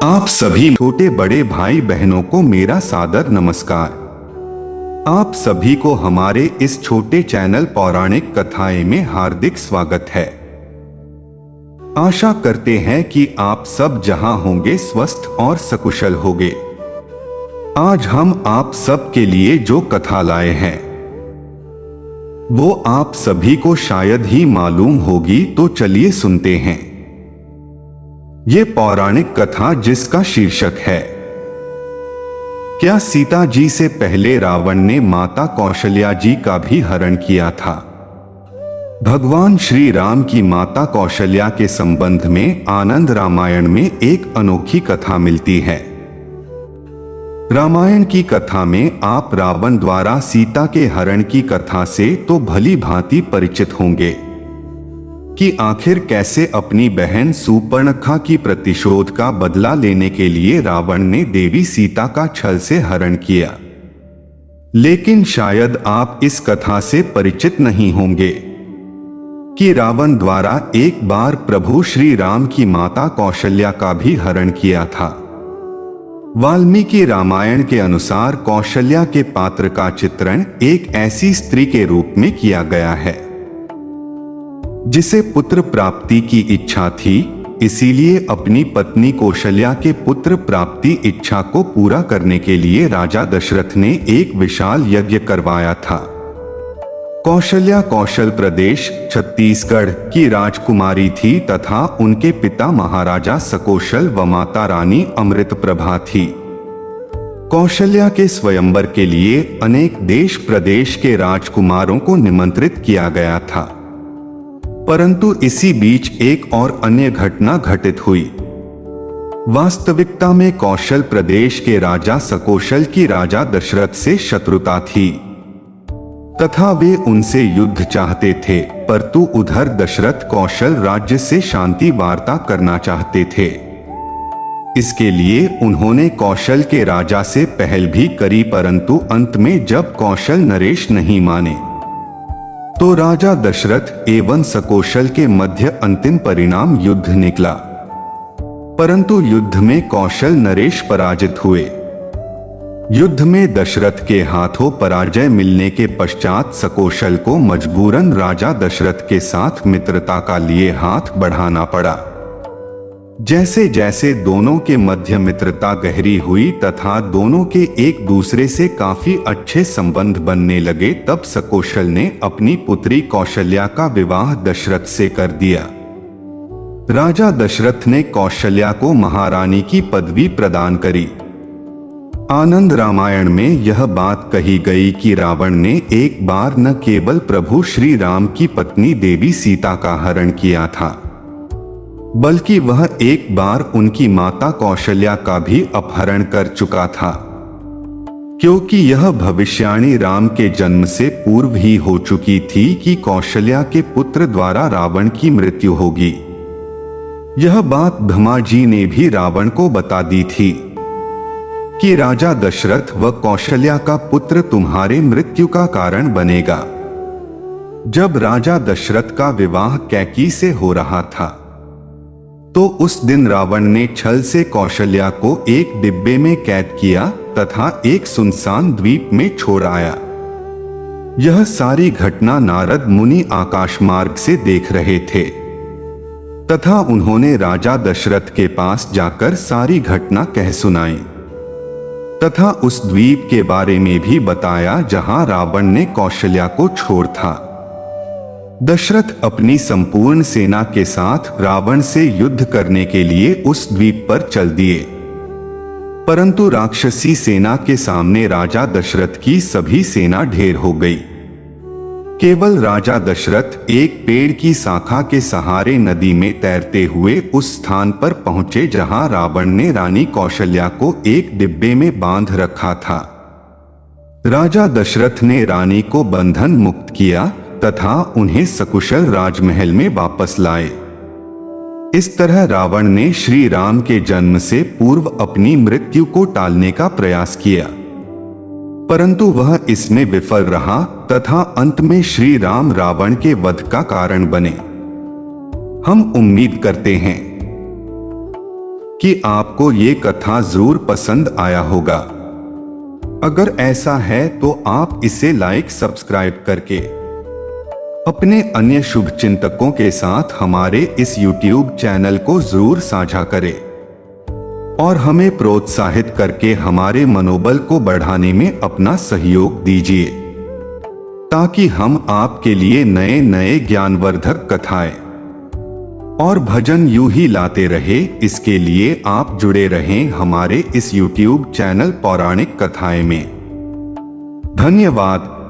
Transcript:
आप सभी छोटे बड़े भाई बहनों को मेरा सादर नमस्कार। आप सभी को हमारे इस छोटे चैनल पौराणिक कथाएं में हार्दिक स्वागत है। आशा करते हैं कि आप सब जहां होंगे स्वस्थ और सकुशल होंगे। आज हम आप सब के लिए जो कथा लाए हैं वो आप सभी को शायद ही मालूम होगी, तो चलिए सुनते हैं। ये पौराणिक कथा जिसका शीर्षक है क्या सीता जी से पहले रावण ने माता कौशल्या जी का भी हरण किया था। भगवान श्री राम की माता कौशल्या के संबंध में आनंद रामायण में एक अनोखी कथा मिलती है। रामायण की कथा में आप रावण द्वारा सीता के हरण की कथा से तो भली भांति परिचित होंगे कि आखिर कैसे अपनी बहन सूर्पणखा की प्रतिशोध का बदला लेने के लिए रावण ने देवी सीता का छल से हरण किया। लेकिन शायद आप इस कथा से परिचित नहीं होंगे कि रावण द्वारा एक बार प्रभु श्री राम की माता कौशल्या का भी हरण किया था। वाल्मीकि रामायण के अनुसार कौशल्या के पात्र का चित्रण एक ऐसी स्त्री के रूप में किया गया है जिसे पुत्र प्राप्ति की इच्छा थी, इसीलिए अपनी पत्नी कौशल्या के पुत्र प्राप्ति इच्छा को पूरा करने के लिए राजा दशरथ ने एक विशाल यज्ञ करवाया था। कौशल्या कौशल प्रदेश छत्तीसगढ़ की राजकुमारी थी तथा उनके पिता महाराजा सकौशल व माता रानी अमृतप्रभा थी। कौशल्या के स्वयंवर के लिए अनेक देश प्रदेश के राजकुमारों को निमंत्रित किया गया था, परंतु इसी बीच एक और अन्य घटना घटित हुई। वास्तविकता में कौशल प्रदेश के राजा सकौशल की राजा दशरथ से शत्रुता थी तथा वे उनसे युद्ध चाहते थे, परंतु उधर दशरथ कौशल राज्य से शांति वार्ता करना चाहते थे। इसके लिए उन्होंने कौशल के राजा से पहल भी करी, परंतु अंत में जब कौशल नरेश नहीं माने तो राजा दशरथ एवं सकौशल के मध्य अंतिम परिणाम युद्ध निकला, परंतु युद्ध में कौशल नरेश पराजित हुए। युद्ध में दशरथ के हाथों पराजय मिलने के पश्चात सकौशल को मजबूरन राजा दशरथ के साथ मित्रता का लिए हाथ बढ़ाना पड़ा। जैसे जैसे दोनों के मध्य मित्रता गहरी हुई तथा दोनों के एक दूसरे से काफी अच्छे संबंध बनने लगे, तब सकौशल ने अपनी पुत्री कौशल्या का विवाह दशरथ से कर दिया। राजा दशरथ ने कौशल्या को महारानी की पदवी प्रदान करी। आनंद रामायण में यह बात कही गई कि रावण ने एक बार न केवल प्रभु श्री राम की पत्नी देवी सीता का हरण किया था, बल्कि वह एक बार उनकी माता कौशल्या का भी अपहरण कर चुका था, क्योंकि यह भविष्यवाणी राम के जन्म से पूर्व ही हो चुकी थी कि कौशल्या के पुत्र द्वारा रावण की मृत्यु होगी। यह बात ब्रह्मा जी ने भी रावण को बता दी थी कि राजा दशरथ व कौशल्या का पुत्र तुम्हारे मृत्यु का कारण बनेगा। जब राजा दशरथ का विवाह कैकेयी से हो रहा था तो उस दिन रावण ने छल से कौशल्या को एक डिब्बे में कैद किया तथा एक सुनसान द्वीप में छोड़ आया। यह सारी घटना नारद मुनि आकाश मार्ग से देख रहे थे तथा उन्होंने राजा दशरथ के पास जाकर सारी घटना कह सुनाई तथा उस द्वीप के बारे में भी बताया जहां रावण ने कौशल्या को छोड़ था। दशरथ अपनी संपूर्ण सेना के साथ रावण से युद्ध करने के लिए उस द्वीप पर चल दिए, परंतु राक्षसी सेना के सामने राजा दशरथ की सभी सेना ढेर हो गई। केवल राजा दशरथ एक पेड़ की शाखा के सहारे नदी में तैरते हुए उस स्थान पर पहुंचे जहां रावण ने रानी कौशल्या को एक डिब्बे में बांध रखा था। राजा दशरथ ने रानी को बंधन मुक्त किया तथा उन्हें सकुशल राजमहल में वापस लाए। इस तरह रावण ने श्री राम के जन्म से पूर्व अपनी मृत्यु को टालने का प्रयास किया, परंतु वह इसमें विफल रहा तथा अंत में श्री राम रावण के वध का कारण बने। हम उम्मीद करते हैं कि आपको ये कथा जरूर पसंद आया होगा। अगर ऐसा है तो आप इसे लाइक सब्सक्राइब करके अपने अन्य शुभचिंतकों के साथ हमारे इस YouTube चैनल को जरूर साझा करें और हमें प्रोत्साहित करके हमारे मनोबल को बढ़ाने में अपना सहयोग दीजिए, ताकि हम आपके लिए नए नए ज्ञानवर्धक कथाएं और भजन यूं ही लाते रहे। इसके लिए आप जुड़े रहें हमारे इस YouTube चैनल पौराणिक कथाएं में। धन्यवाद।